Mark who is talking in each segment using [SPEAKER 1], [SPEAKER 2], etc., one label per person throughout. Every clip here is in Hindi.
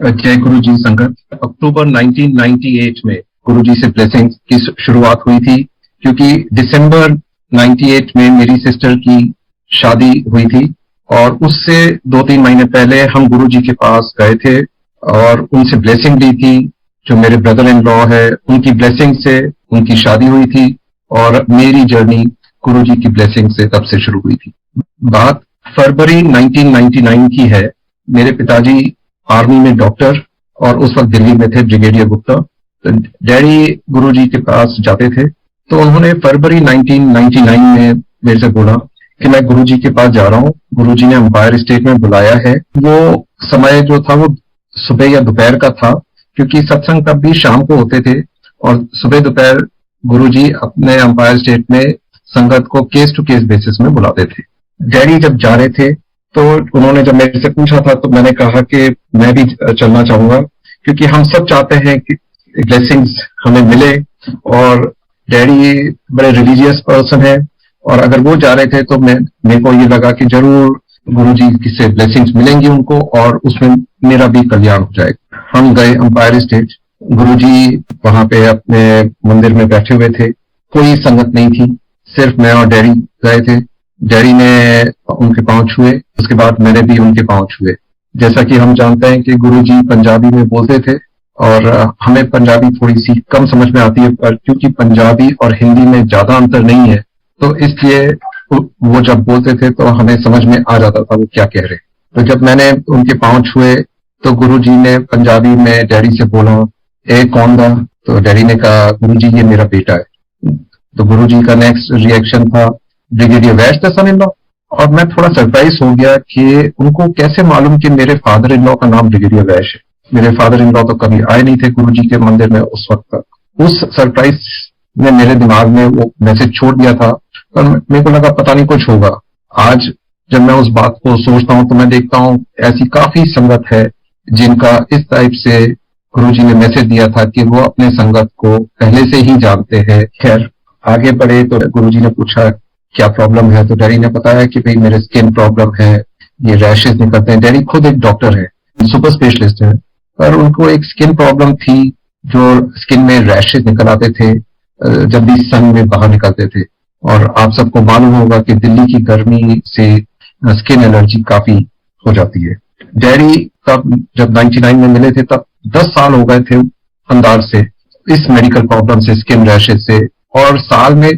[SPEAKER 1] जय गुरु जी संगत। अक्टूबर 1998 में गुरु जी से ब्लेसिंग्स की शुरुआत हुई थी, क्योंकि दिसंबर 98 में मेरी सिस्टर की शादी हुई थी और उससे 2-3 महीने पहले हम गुरु जी के पास गए थे और उनसे ब्लेसिंग ली थी। जो मेरे ब्रदर इन लॉ है, उनकी ब्लेसिंग से उनकी शादी हुई थी और मेरी जर्नी गुरु जी की ब्लेसिंग से तब से शुरू हुई थी। बात फरवरी 1999 की है। मेरे पिताजी आर्मी में डॉक्टर और उस वक्त दिल्ली में थे, ब्रिगेडियर गुप्ता। तो डैडी गुरुजी के पास जाते थे, तो उन्होंने फरवरी 1999 में मेरे से बोला कि मैं गुरुजी के पास जा रहा हूँ, गुरुजी ने एम्पायर स्टेट में बुलाया है। वो समय जो था वो सुबह या दोपहर का था, क्योंकि सत्संग तब भी शाम को होते थे और सुबह दोपहर गुरुजी अपने एम्पायर स्टेट में संगत को केस टू केस बेसिस में बुलाते थे। डैडी जब जा रहे थे तो उन्होंने जब मेरे से पूछा था तो मैंने कहा कि मैं भी चलना चाहूंगा, क्योंकि हम सब चाहते हैं कि ब्लेसिंग्स हमें मिले। और डैडी बड़े रिलीजियस पर्सन है और अगर वो जा रहे थे तो मेरे को ये लगा कि जरूर गुरुजी से ब्लेसिंग्स मिलेंगी उनको और उसमें मेरा भी कल्याण हो जाएगा। हम गए एम्पायर स्टेट। गुरुजी वहां पे अपने मंदिर में बैठे हुए थे, कोई संगत नहीं थी, सिर्फ मैं और डैडी गए थे। डैडी ने उनके पांव छुए, उसके बाद मैंने भी उनके पांव छुए। जैसा कि हम जानते हैं कि गुरुजी पंजाबी में बोलते थे और हमें पंजाबी थोड़ी सी कम समझ में आती है, पर क्योंकि पंजाबी और हिंदी में ज्यादा अंतर नहीं है तो इसलिए वो जब बोलते थे तो हमें समझ में आ जाता था वो क्या कह रहे। तो जब मैंने उनके पांव छुए तो गुरुजी ने पंजाबी में डैडी से बोला, ए कौन दा? तो डैडी ने कहा, गुरुजी ये मेरा बेटा है। तो गुरुजी का नेक्स्ट रिएक्शन था, brigadier Vaish the son in law. और मैं थोड़ा सरप्राइज हो गया कि उनको कैसे मालूम कि मेरे फादर इन लॉ का नाम ब्रिगेडियर वैश है। मेरे फादर इन लॉ तो कभी आए नहीं थे गुरुजी के मंदिर में उस वक्त तक। उस सरप्राइज ने मेरे दिमाग में वो मैसेज छोड़ दिया था, पर मेरे को लगा पता नहीं कुछ होगा। आज जब मैं उस बात को सोचता हूँ तो मैं देखता हूँ ऐसी काफी संगत है जिनका इस टाइप से गुरुजी ने मैसेज दिया था कि वो अपने संगत को पहले से ही जानते हैं। खैर आगे बढ़े तो गुरुजी ने पूछा क्या प्रॉब्लम है, तो डैडी ने बताया कि भाई मेरे स्किन प्रॉब्लम है, ये रैशेस निकलते हैं। डैडी खुद एक डॉक्टर है, सुपर स्पेशलिस्ट है, पर उनको एक स्किन प्रॉब्लम थी जो स्किन में रैशेस निकल आते थे जब भी सन में बाहर निकलते थे। और आप सबको मालूम होगा कि दिल्ली की गर्मी से स्किन एलर्जी काफी हो जाती है। डैडी तब जब 99 में मिले थे तब 10 साल हो गए थे अंदाज से इस मेडिकल प्रॉब्लम से, स्किन रैशेज से, और साल में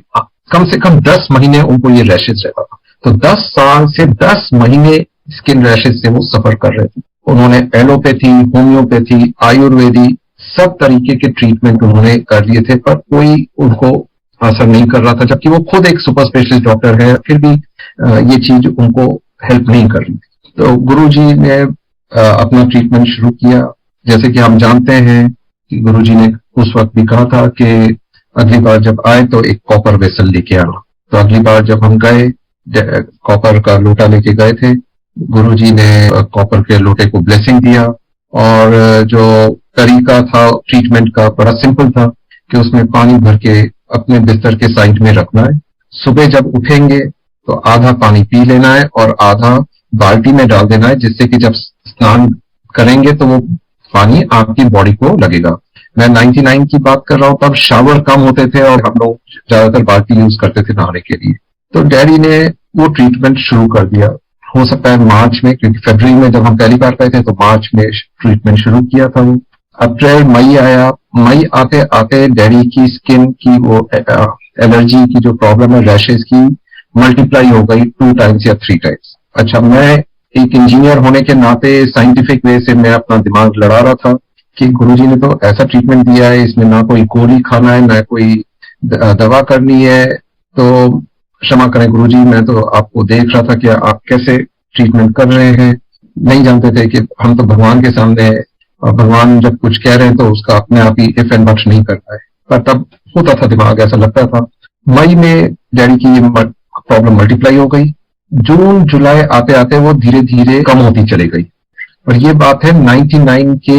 [SPEAKER 1] कम से कम 10 महीने उनको ये रैशेज रहता था। तो 10 साल से 10 महीने स्किन रैशेज से वो सफर कर रहे थे। उन्होंने एलोपैथी, होम्योपैथी, आयुर्वेदी सब तरीके के ट्रीटमेंट उन्होंने कर लिए थे, पर कोई उनको असर नहीं कर रहा था, जबकि वो खुद एक सुपर स्पेशलिस्ट डॉक्टर है, फिर भी ये चीज उनको हेल्प नहीं कर रही थी। तो गुरुजी ने अपना ट्रीटमेंट शुरू किया। जैसे कि हम जानते हैं कि गुरुजी ने उस वक्त भी कहा था कि अगली बार जब आए तो एक कॉपर वेसल लेके आना। तो अगली बार जब हम गए, कॉपर का लोटा लेके गए थे, गुरुजी ने कॉपर के लोटे को ब्लेसिंग दिया। और जो तरीका था ट्रीटमेंट का बड़ा सिंपल था कि उसमें पानी भर के अपने बिस्तर के साइड में रखना है। सुबह जब उठेंगे तो आधा पानी पी लेना है और आधा बाल्टी में डाल देना है, जिससे कि जब स्नान करेंगे तो वो पानी आपकी बॉडी को लगेगा। मैं 99 की बात कर रहा हूं, तब शावर कम होते थे और हम लोग ज्यादातर बाल्टी यूज करते थे नहाने के लिए। तो डैडी ने वो ट्रीटमेंट शुरू कर दिया। हो सकता है मार्च में, क्योंकि फरवरी में जब हम पहली बार गए थे तो मार्च में ट्रीटमेंट शुरू किया था वो। अप्रैल मई आया, मई आते आते डैडी की स्किन की वो एलर्जी की जो प्रॉब्लम है रैशेज की मल्टीप्लाई हो गई 2 टाइम्स या 3 टाइम्स। अच्छा, मैं एक इंजीनियर होने के नाते साइंटिफिक वे से मैं अपना दिमाग लड़ा रहा था कि गुरुजी ने तो ऐसा ट्रीटमेंट दिया है, इसमें ना कोई गोली खाना है ना कोई दवा करनी है। तो क्षमा करें गुरुजी, मैं तो आपको देख रहा था कि आप कैसे ट्रीटमेंट कर रहे हैं। नहीं जानते थे कि हम तो भगवान के सामने है और भगवान जब कुछ कह रहे हैं तो उसका अपने आप ही इफ एंड बट नहीं करता है। पर तब होता था दिमाग, ऐसा लगता था। मई में डैडी की प्रॉब्लम मल्टीप्लाई हो गई। जून जुलाई आते आते वो धीरे धीरे कम होती चली गई। और ये बात है 99 के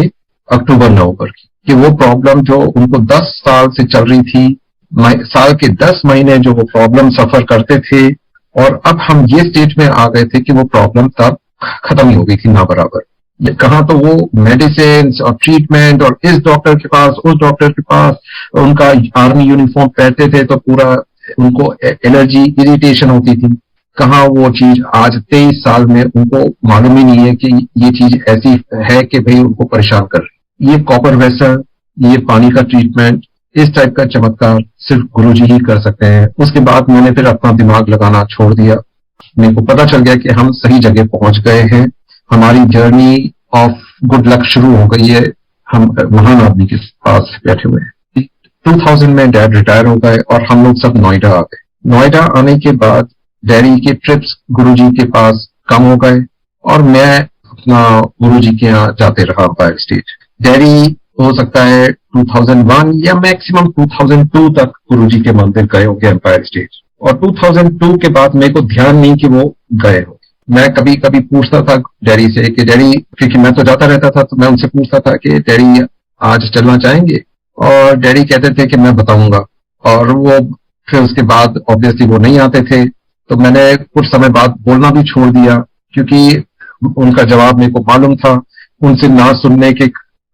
[SPEAKER 1] अक्टूबर नवंबर की, कि वो प्रॉब्लम जो उनको 10 साल से चल रही थी, साल के 10 महीने जो वो प्रॉब्लम सफर करते थे, और अब हम ये स्टेज में आ गए थे कि वो प्रॉब्लम तब खत्म ही हो गई थी ना बराबर। कहाँ तो वो मेडिसिन और ट्रीटमेंट, और इस डॉक्टर के पास उस डॉक्टर के पास, उनका आर्मी यूनिफॉर्म पहनते थे तो पूरा उनको एलर्जी इरिटेशन होती थी। कहाँ वो चीज आज 23 साल में उनको मालूम ही नहीं है कि ये चीज ऐसी है कि भाई उनको परेशान कर रही। ये कॉपर वेसल, ये पानी का ट्रीटमेंट, इस टाइप का चमत्कार सिर्फ गुरुजी ही कर सकते हैं। उसके बाद मैंने फिर अपना दिमाग लगाना छोड़ दिया। मेरे को पता चल गया कि हम सही जगह पहुंच गए हैं, हमारी जर्नी ऑफ गुड लक शुरू हो गई है, हम महान आदमी के पास बैठे हुए हैं। 2000 में डैड रिटायर हो गए और हम लोग सब नोएडा आ गए। नोएडा आने के बाद डैडी के ट्रिप्स गुरुजी के पास कम हो गए और मैं अपना गुरुजी के यहाँ जाते रहा एम्पायर स्टेट। डैडी हो सकता है 2001 या मैक्सिमम 2002 तक गुरुजी के मंदिर गए होंगे एम्पायर स्टेट, और 2002 के बाद मेरे को ध्यान नहीं कि वो गए हो। मैं कभी कभी पूछता था डैडी से कि डैडी, क्योंकि मैं तो जाता रहता था, तो मैं उनसे पूछता था कि डैडी आज चलना चाहेंगे, और डैडी कहते थे कि मैं बताऊंगा, और वो फिर उसके बाद ऑब्वियसली वो नहीं आते थे। तो मैंने कुछ समय बाद बोलना भी छोड़ दिया, क्योंकि उनका जवाब मेरे को मालूम था। उनसे ना सुनने के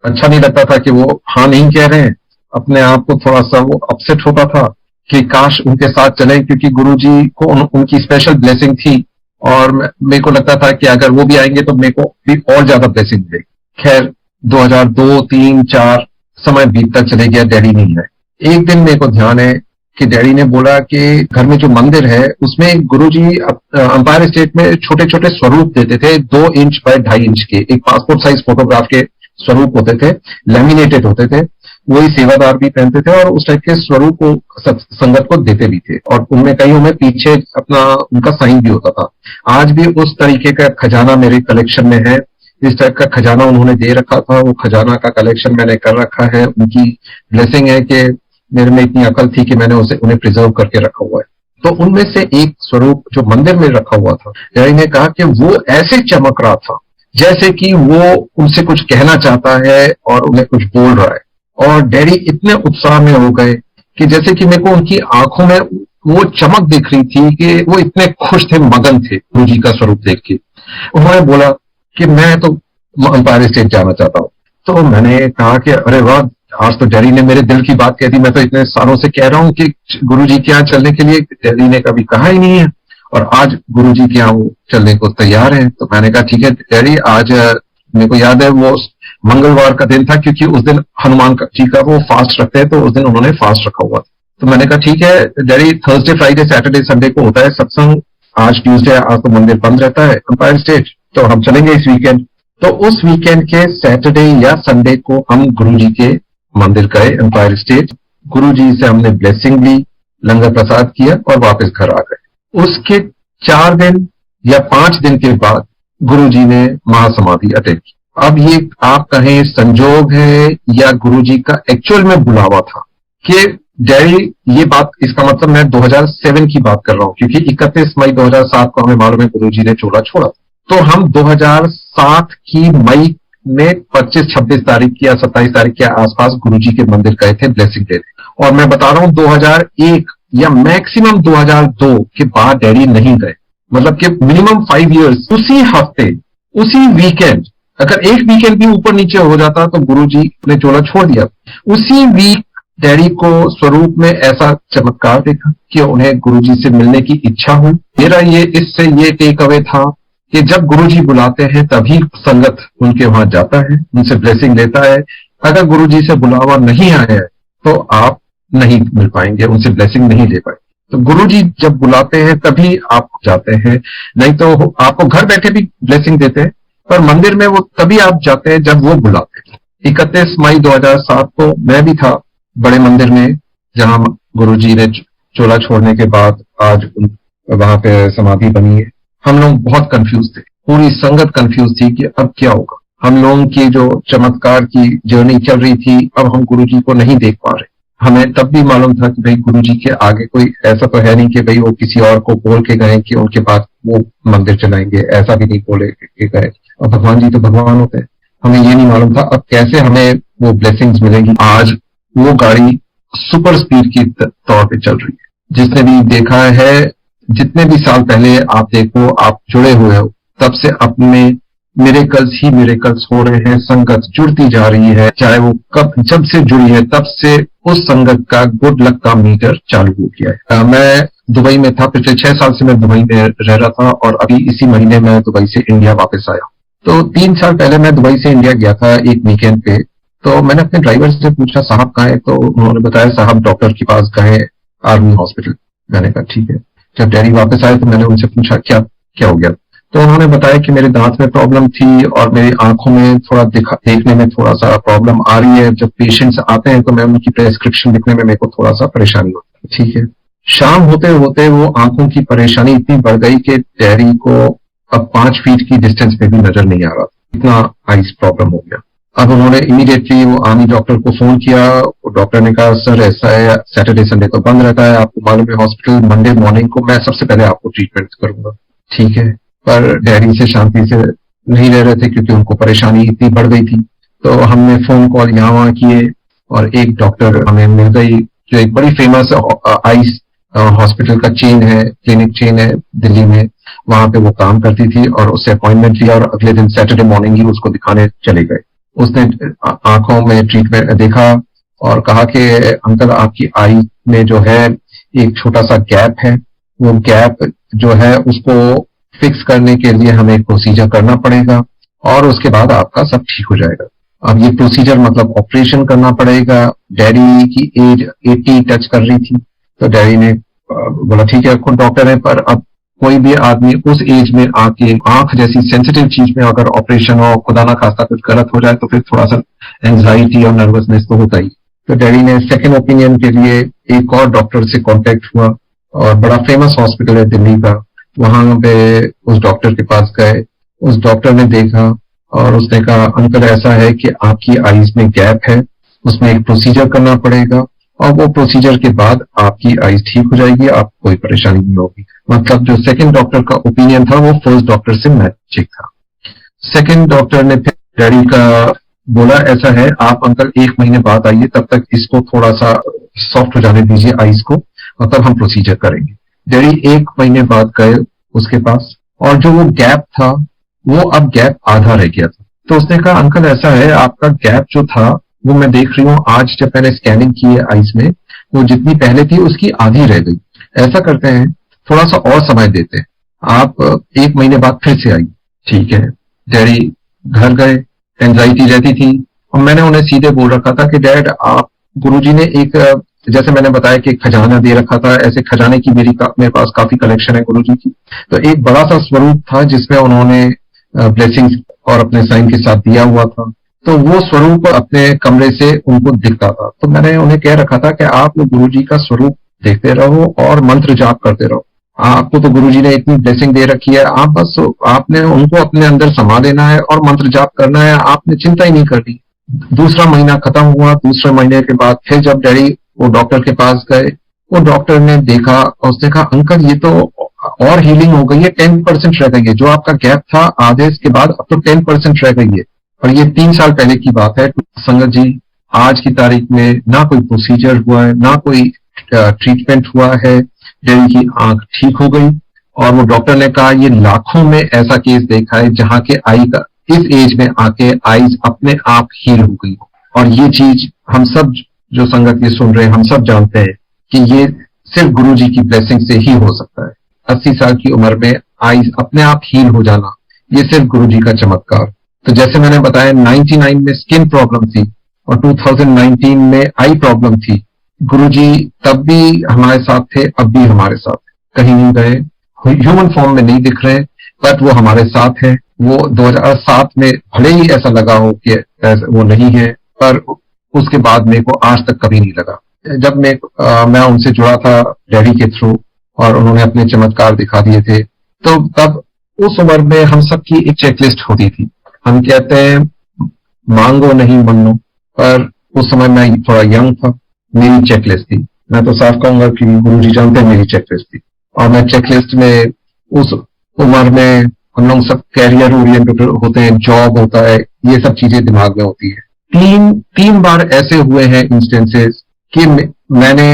[SPEAKER 1] अच्छा नहीं लगता था कि वो हाँ नहीं कह रहे हैं। अपने आप को थोड़ा सा वो अपसेट होता था कि काश उनके साथ चले, क्योंकि गुरुजी को उनकी स्पेशल ब्लेसिंग थी, और मेरे को लगता था कि अगर वो भी आएंगे तो मेरे को भी और ज्यादा ब्लेसिंग मिलेगी। खैर 2002, 3, 4 समय बीतता चले गया, डैडी नहीं आए। एक दिन मेरे को ध्यान है कि डैडी ने बोला कि घर में जो मंदिर है उसमें गुरुजी एम्पायर स्टेट में छोटे छोटे स्वरूप देते थे, 2 इंच बाय 2.5 इंच के, एक पासपोर्ट साइज फोटोग्राफ के स्वरूप होते थे, लेमिनेटेड होते थे। वही सेवादार भी पहनते थे और उस टाइप के स्वरूप को संगत को देते भी थे, और उनमें कहीं में पीछे अपना उनका साइन भी होता था। आज भी उस तरीके का खजाना मेरे कलेक्शन में है। इस टाइप का खजाना उन्होंने दे रखा था, वो खजाना का कलेक्शन मैंने कर रखा है। उनकी ब्लेसिंग है कि मेरे में इतनी अकल थी कि मैंने उन्हें प्रिजर्व करके रखा हुआ है। तो उनमें से एक स्वरूप जो मंदिर में रखा हुआ था, डैडी ने कहा कि वो ऐसे चमक रहा था जैसे कि वो उनसे कुछ कहना चाहता है और उन्हें कुछ बोल रहा है। और डैडी इतने उत्साह में हो गए कि जैसे कि मेरे को उनकी आंखों में वो चमक दिख रही थी कि वो इतने खुश थे, मगन थे गुरुजी का स्वरूप देख के। उन्होंने बोला कि मैं तो एम्पायर स्टेट जाना चाहता हूँ। तो मैंने कहा कि अरे वाह, आज तो डैडी ने मेरे दिल की बात कह दी। मैं तो इतने सालों से कह रहा हूँ कि गुरुजी के यहाँ चलने के लिए, डैडी ने कभी कहा ही नहीं है, और आज गुरुजी के यहाँ वो चलने को तैयार है। तो मैंने कहा ठीक है डैडी, आज मेरे को याद है वो मंगलवार का दिन था, क्योंकि उस दिन हनुमान जी का वो फास्ट रखते हैं, तो उस दिन उन्होंने फास्ट रखा हुआ था। तो मैंने कहा ठीक है daddy, Thursday, Friday, Saturday, Sunday को होता है सत्संग, आज ट्यूसडे, आज तो मंदिर बंद रहता है एम्पायर स्टेट, तो हम चलेंगे इस वीकेंड। तो उस वीकेंड के सैटरडे या संडे को हम गुरुजी के मंदिर गए एम्पायर स्टेट। गुरुजी से हमने ब्लेसिंग ली, लंगर प्रसाद किया और वापस घर आ गए। उसके 4 दिन या 5 दिन के बाद गुरुजी ने महासमाधि अटेंड की। अब ये आप कहें संजोग है या गुरुजी का एक्चुअल में बुलावा था कि डैडी, ये बात, इसका मतलब मैं 2007 की बात कर रहा हूं, क्योंकि 31 मई 2007 को हमें मालूम है गुरुजी ने चोला छोड़ा। तो हम 2007 की मई में 25-26 तारीख की या 27 तारीख के आसपास गुरुजी के मंदिर गए थे ब्लेसिंग लेने। और मैं बता रहा हूं 2001 या मैक्सिमम 2002 के बाद डैडी नहीं गए, मतलब कि मिनिमम 5 इयर्स। उसी हफ्ते, उसी वीकेंड, अगर एक वीकेंड भी ऊपर नीचे हो जाता तो गुरुजी ने चोला छोड़ दिया। उसी वीक डैडी को स्वरूप में ऐसा चमत्कार देखा कि उन्हें गुरुजी से मिलने की इच्छा हुई। मेरा इससे ये टेक अवे था कि जब गुरुजी बुलाते हैं तभी संगत उनके वहां जाता है, उनसे ब्लेसिंग लेता है। अगर गुरुजी से बुलावा नहीं आया है तो आप नहीं मिल पाएंगे, उनसे ब्लेसिंग नहीं ले पाएंगे। तो गुरुजी जब बुलाते हैं तभी आप जाते हैं, नहीं तो आपको घर बैठे भी ब्लेसिंग देते हैं, पर मंदिर में वो तभी आप जाते हैं जब वो बुलाते हैं। 31 मई 2007 को मैं भी था बड़े मंदिर में, जहां गुरुजी ने चोला छोड़ने के बाद आज वहां पे समाधि बनी है। हम लोग बहुत कंफ्यूज थे, पूरी संगत कंफ्यूज थी कि अब क्या होगा। हम लोगों की जो चमत्कार की जर्नी चल रही थी, अब हम गुरुजी को नहीं देख पा रहे। हमें तब भी मालूम था कि भाई गुरुजी के आगे कोई ऐसा तो है नहीं कि भाई वो किसी और को बोल के गए कि उनके बाद वो मंदिर चलाएंगे, ऐसा भी नहीं बोले के गए। और भगवान जी तो भगवान होते हैं, हमें ये नहीं मालूम था अब कैसे हमें वो ब्लेसिंग्स मिलेंगी। आज वो गाड़ी सुपर स्पीड की तौर पे चल रही है। जिसने भी देखा है, जितने भी साल पहले आप देखो, आप जुड़े हुए हो, तब से अपने मिरेकल्स ही मिरेकल्स हो रहे हैं, संगत जुड़ती जा रही है, चाहे वो कब जब से जुड़ी है तब से उस संगत का गुड लक का मीटर चालू हो गया है। मैं दुबई में था, पिछले 6 साल से मैं दुबई में रह रहा था और अभी इसी महीने मैं दुबई से इंडिया वापस आया। तो 3 साल पहले मैं दुबई से इंडिया गया था एक वीकेंड पे। तो मैंने अपने ड्राइवर से पूछा साहब कहाँ है, तो उन्होंने बताया साहब डॉक्टर के पास गए आर्मी हॉस्पिटल। मैंने कहा ठीक है। जब डैडी वापस आए तो मैंने उनसे पूछा क्या क्या हो गया, तो उन्होंने बताया कि मेरे दांत में प्रॉब्लम थी और मेरी आंखों में थोड़ा देखने में थोड़ा सा प्रॉब्लम आ रही है। जब पेशेंट्स आते हैं तो मैं उनकी प्रेस्क्रिप्शन लिखने में मेरे को थोड़ा सा परेशानी होती है। ठीक है। शाम होते होते वो आंखों की परेशानी इतनी बढ़ गई कि डैडी को अब 5 फीट की डिस्टेंस में भी नजर नहीं आ रहा, इतना आइस प्रॉब्लम हो गया। अब उन्होंने इमीडिएटली वो आर्मी डॉक्टर को फोन किया। डॉक्टर ने कहा सर ऐसा है, सैटरडे संडे तो बंद रहता है, आपको मालूम है हॉस्पिटल, मंडे मॉर्निंग को मैं सबसे पहले आपको ट्रीटमेंट करूंगा। ठीक है। पर डैडी से शांति से नहीं रह रहे थे क्योंकि उनको परेशानी इतनी बढ़ गई थी। तो हमने फोन कॉल यहाँ वहां किए और एक डॉक्टर हमें मिल गई जो एक बड़ी फेमस आइस हॉस्पिटल का चेन है, क्लिनिक चेन है दिल्ली में, वहां पे वो काम करती थी और उससे अपॉइंटमेंट लिया और अगले दिन सैटरडे मॉर्निंग ही उसको दिखाने चले गए। उसने आंखों में ट्रीटमेंट देखा और कहा कि अंकल आपकी आई में जो है एक छोटा सा गैप है, वो गैप जो है उसको फिक्स करने के लिए हमें एक प्रोसीजर करना पड़ेगा और उसके बाद आपका सब ठीक हो जाएगा। अब ये प्रोसीजर मतलब ऑपरेशन करना पड़ेगा। डैडी की एज 80 टच कर रही थी, तो डैडी ने बोला ठीक है खुद डॉक्टर है, पर अब कोई भी आदमी उस एज में आके आंख जैसी सेंसिटिव चीज में अगर ऑपरेशन हो, खुदा ना खास्ता कुछ गलत हो जाए तो फिर थोड़ा सा एंजाइटी और नर्वसनेस तो होता ही। तो डैडी ने सेकेंड ओपिनियन के लिए एक और डॉक्टर से कॉन्टेक्ट हुआ और बड़ा फेमस हॉस्पिटल है दिल्ली का, वहां पे उस डॉक्टर के पास गए। उस डॉक्टर ने देखा और उसने कहा अंकल ऐसा है कि आपकी आईज में गैप है, उसमें एक प्रोसीजर करना पड़ेगा और वो प्रोसीजर के बाद आपकी आईज ठीक हो जाएगी, आपको कोई परेशानी नहीं होगी। मतलब जो सेकंड डॉक्टर का ओपिनियन था वो फर्स्ट डॉक्टर से मैचिंग था। सेकंड डॉक्टर ने फिर डैडी का बोला ऐसा है आप अंकल 1 महीने बाद आइए, तब तक इसको थोड़ा सा सॉफ्ट हो जाने दीजिए आईज को और तब हम प्रोसीजर करेंगे। डैडी 1 महीने बाद गए उसके पास और जो वो गैप था वो अब गैप आधा रह गया था। तो उसने कहा अंकल ऐसा है आपका गैप जो था वो मैं देख रही हूँ आज जब मैंने स्कैनिंग की है आईज में, वो जितनी पहले थी उसकी आधी रह गई। ऐसा करते हैं थोड़ा सा और समय देते हैं, आप 1 महीने बाद फिर से आइए। ठीक है। डैडी घर गए, एंजाइटी रहती थी और मैंने उन्हें सीधे बोल रखा था कि डैड आप गुरुजी ने एक जैसे मैंने बताया कि खजाना दे रखा था, ऐसे खजाने की मेरे पास काफी कलेक्शन है गुरुजी की। तो एक बड़ा सा स्वरूप था जिसमें उन्होंने ब्लेसिंग्स और अपने साइन के साथ दिया हुआ था, तो वो स्वरूप अपने कमरे से उनको दिखता था। तो मैंने उन्हें कह रखा था कि आप लोग गुरुजी का स्वरूप देखते रहो और मंत्र जाप करते रहो, आपको तो गुरुजी ने इतनी ब्लेसिंग दे रखी है, आप बस आपने उनको अपने अंदर समा देना है और मंत्र जाप करना है, आपने चिंता ही नहीं करनी। दूसरा महीना खत्म हुआ, दूसरे महीने के बाद फिर जब डैडी वो डॉक्टर के पास गए, वो डॉक्टर ने देखा और उसने कहा अंकल ये तो और हीलिंग हो गई है, 10% रह गई है, जो आपका गैप था आधे के बाद अब तो 10% रह गई है। और ये 3 साल पहले की बात है संगत जी। आज की तारीख में ना कोई प्रोसीजर हुआ है ना कोई ट्रीटमेंट हुआ है, डैडी की आंख ठीक हो गई। और वो डॉक्टर ने कहा ये लाखों में ऐसा केस देखा है जहां के आई का इस एज में आके आईज अपने आप हील हो गई हो। और ये चीज हम सब जो संगत ये सुन रहे हैं हम सब जानते हैं कि ये सिर्फ गुरुजी की ब्लेसिंग से ही हो सकता है। 80 साल की उम्र में आईज अपने आप हील हो जाना, ये सिर्फ गुरुजी का चमत्कार। तो जैसे मैंने बताया 99 में स्किन प्रॉब्लम थी और 2019 में आई प्रॉब्लम थी। गुरुजी तब भी हमारे साथ थे, अब भी हमारे साथ, कहीं नहीं गए, ह्यूमन फॉर्म में नहीं दिख रहे, बट वो हमारे साथ है। वो 2007 में भले ही ऐसा लगा हो कि वो नहीं है, पर उसके बाद मेरे को आज तक कभी नहीं लगा। जब मैं उनसे जुड़ा था डैडी के थ्रू और उन्होंने अपने चमत्कार दिखा दिए थे, तो तब उस उम्र में हम सबकी एक चेकलिस्ट होती थी। हम कहते हैं मांगो नहीं मनो, पर उस समय मैं थोड़ा यंग था, मेरी चेकलिस्ट थी। मैं तो साफ कहूंगा कि गुरुजी जानते हैं मेरी चेकलिस्ट थी। और मैं चेकलिस्ट में उस उम्र में हम लोग सब कैरियर ओरिएंटेड होते हैं, जॉब होता है, ये सब चीजें दिमाग में होती है। तीन बार ऐसे हुए हैं इंस्टेंसेस कि मैंने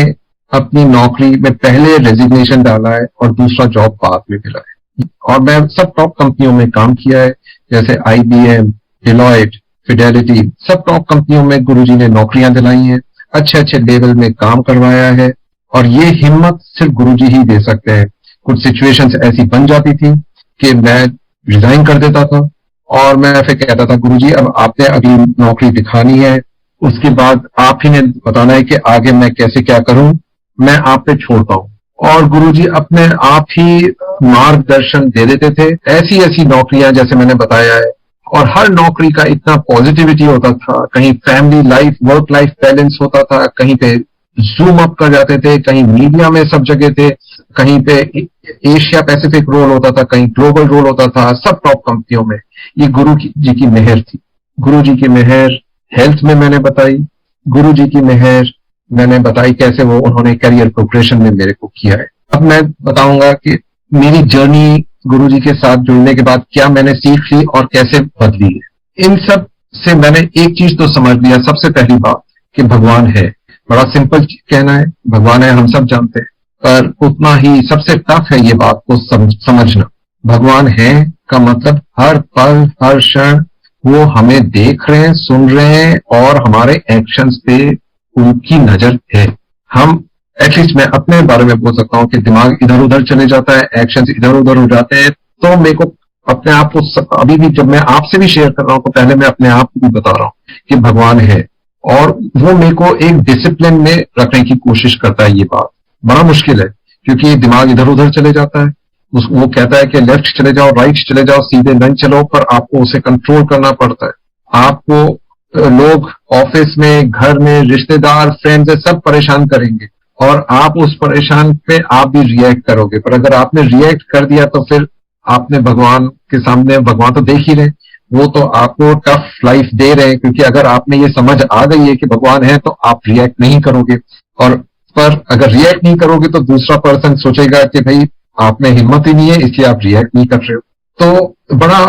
[SPEAKER 1] अपनी नौकरी में पहले रेजिग्नेशन डाला है और दूसरा जॉब बाद में मिला है। और मैं सब टॉप कंपनियों में काम किया है, जैसे IBM, डिलॉयट, फिडेलिटी, सब टॉप कंपनियों में गुरुजी ने नौकरियां दिलाई हैं, अच्छे अच्छे लेवल में काम करवाया है। और ये हिम्मत सिर्फ गुरुजी ही दे सकते हैं। कुछ सिचुएशंस ऐसी बन जाती थी कि मैं रिजाइन कर देता था और मैं फिर कहता था गुरुजी अब आपने अगली नौकरी दिखानी है, उसके बाद आप ही ने बताना है कि आगे मैं कैसे क्या करूं, मैं आप पे छोड़ता हूं। और गुरुजी अपने आप ही मार्गदर्शन दे देते थे। ऐसी ऐसी नौकरियां जैसे मैंने बताया है, और हर नौकरी का इतना पॉजिटिविटी होता था, कहीं family life work life balance होता था, कहीं पे जूम अप कर जाते थे, कहीं मीडिया में सब जगह थे, कहीं पे एशिया पैसिफिक रोल होता था, कहीं ग्लोबल रोल होता था, सब टॉप कंपनियों में। ये जी की मेहर थी। गुरु जी की मेहर हेल्थ में मैंने बताई, गुरु जी की मेहर मैंने बताई कैसे वो उन्होंने करियर प्रोग्रेशन में मेरे को किया है। अब मैं बताऊंगा कि मेरी जर्नी गुरु जी के साथ जुड़ने के बाद क्या मैंने सीख ली और कैसे बदली है। इन सब से मैंने एक चीज तो समझ लिया, सबसे पहली बात कि भगवान है। बड़ा सिंपल कहना है, भगवान है, हम सब जानते हैं, पर उतना ही सबसे टफ है ये बात को समझना। भगवान है का मतलब हर पल हर क्षण वो हमें देख रहे हैं, सुन रहे हैं और हमारे एक्शंस पे उनकी नजर है। हम एटलीस्ट मैं अपने बारे में बोल सकता हूँ कि दिमाग इधर उधर चले जाता है, एक्शंस इधर उधर हो जाते हैं, तो मेरे को अपने आप को अभी भी जब मैं आपसे भी शेयर कर रहा हूँ तो पहले मैं अपने आप को भी बता रहा हूँ कि भगवान है, और वो मेरे को एक डिसिप्लिन में रखने की कोशिश करता है। ये बात बड़ा मुश्किल है क्योंकि दिमाग इधर उधर चले जाता है। वो कहता है कि लेफ्ट चले जाओ, राइट चले जाओ, सीधे नहीं चलो, पर आपको उसे कंट्रोल करना पड़ता है। आपको लोग ऑफिस में, घर में, रिश्तेदार, फ्रेंड्स सब परेशान करेंगे और आप उस परेशान पे आप भी रिएक्ट करोगे, पर अगर आपने रिएक्ट कर दिया तो फिर आपने भगवान के सामने, भगवान तो देख ही रहे, वो तो आपको टफ लाइफ दे रहे हैं, क्योंकि अगर आपने ये समझ आ गई है कि भगवान है तो आप रिएक्ट नहीं करोगे। और पर अगर रिएक्ट नहीं करोगे तो दूसरा पर्सन सोचेगा कि भाई आप में हिम्मत ही नहीं है इसलिए आप रिएक्ट नहीं कर रहे हो। तो बड़ा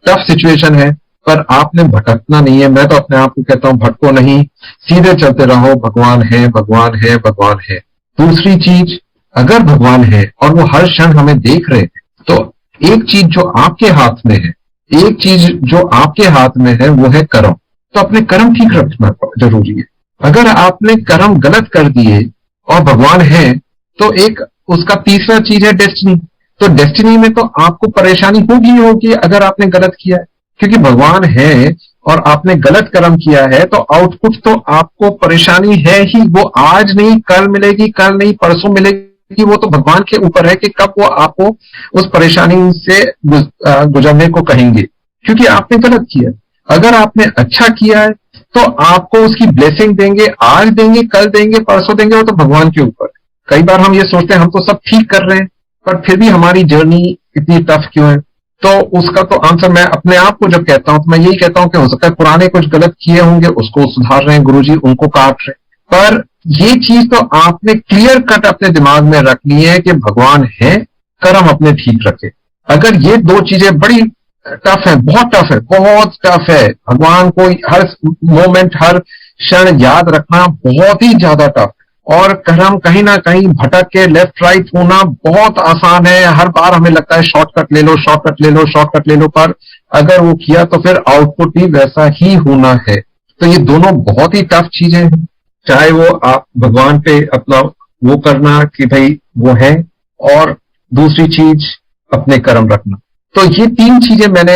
[SPEAKER 1] टफ सिचुएशन है, पर आपने भटकना नहीं है। मैं तो अपने आप को कहता हूं भटको नहीं, सीधे चलते रहो, भगवान है, भगवान है, भगवान है। दूसरी चीज, अगर भगवान है और वो हर क्षण हमें देख रहे हैं, तो एक चीज जो आपके हाथ में है, एक चीज जो आपके हाथ में है वो है कर्म। तो अपने कर्म ठीक रखना जरूरी है। अगर आपने कर्म गलत कर दिए और भगवान है, तो एक उसका तीसरा चीज है डेस्टिनी। तो डेस्टिनी में तो आपको परेशानी होगी ही होगी अगर आपने गलत किया है, क्योंकि भगवान है और आपने गलत कर्म किया है तो आउटपुट तो आपको परेशानी है ही। वो आज नहीं कल मिलेगी, कल नहीं परसों मिलेगी, वो तो भगवान के ऊपर है कि कब वो आपको उस परेशानी से गुजरने को कहेंगे, क्योंकि आपने गलत किया। अगर आपने अच्छा किया है तो आपको उसकी ब्लेसिंग देंगे, आज देंगे, कल देंगे, परसों देंगे, वो तो भगवान के ऊपर। कई बार हम ये सोचते हैं हम तो सब ठीक कर रहे हैं, पर फिर भी हमारी जर्नी इतनी टफ क्यों है। तो उसका तो आंसर मैं अपने आप को जब कहता हूं तो मैं यही कहता हूं कि हो सकता है पुराने कुछ गलत किए होंगे, उसको सुधार रहे हैं गुरुजी, उनको काट रहे, पर ये चीज तो आपने क्लियर कट अपने दिमाग में रख ली है कि भगवान है, कर्म अपने ठीक रखे। अगर ये दो चीजें बड़ी टफ है, बहुत टफ है, बहुत टफ है। भगवान को हर मोमेंट हर क्षण याद रखना बहुत ही ज्यादा टफ, और कर्म कहीं ना कहीं भटक के लेफ्ट राइट होना बहुत आसान है। हर बार हमें लगता है शॉर्टकट ले लो, शॉर्टकट ले लो, शॉर्टकट ले लो, पर अगर वो किया तो फिर आउटपुट भी वैसा ही होना है। तो ये दोनों बहुत ही टफ चीजें हैं, चाहे वो आप भगवान पे अपना वो करना कि भाई वो है, और दूसरी चीज अपने कर्म रखना। तो ये तीन चीजें मैंने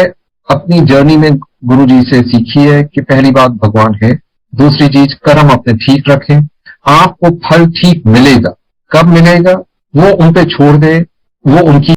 [SPEAKER 1] अपनी जर्नी में गुरुजी से सीखी है कि पहली बात भगवान है, दूसरी चीज कर्म अपने ठीक रखें, आपको फल ठीक मिलेगा। कब मिलेगा वो उन पे छोड़ दे, वो उनकी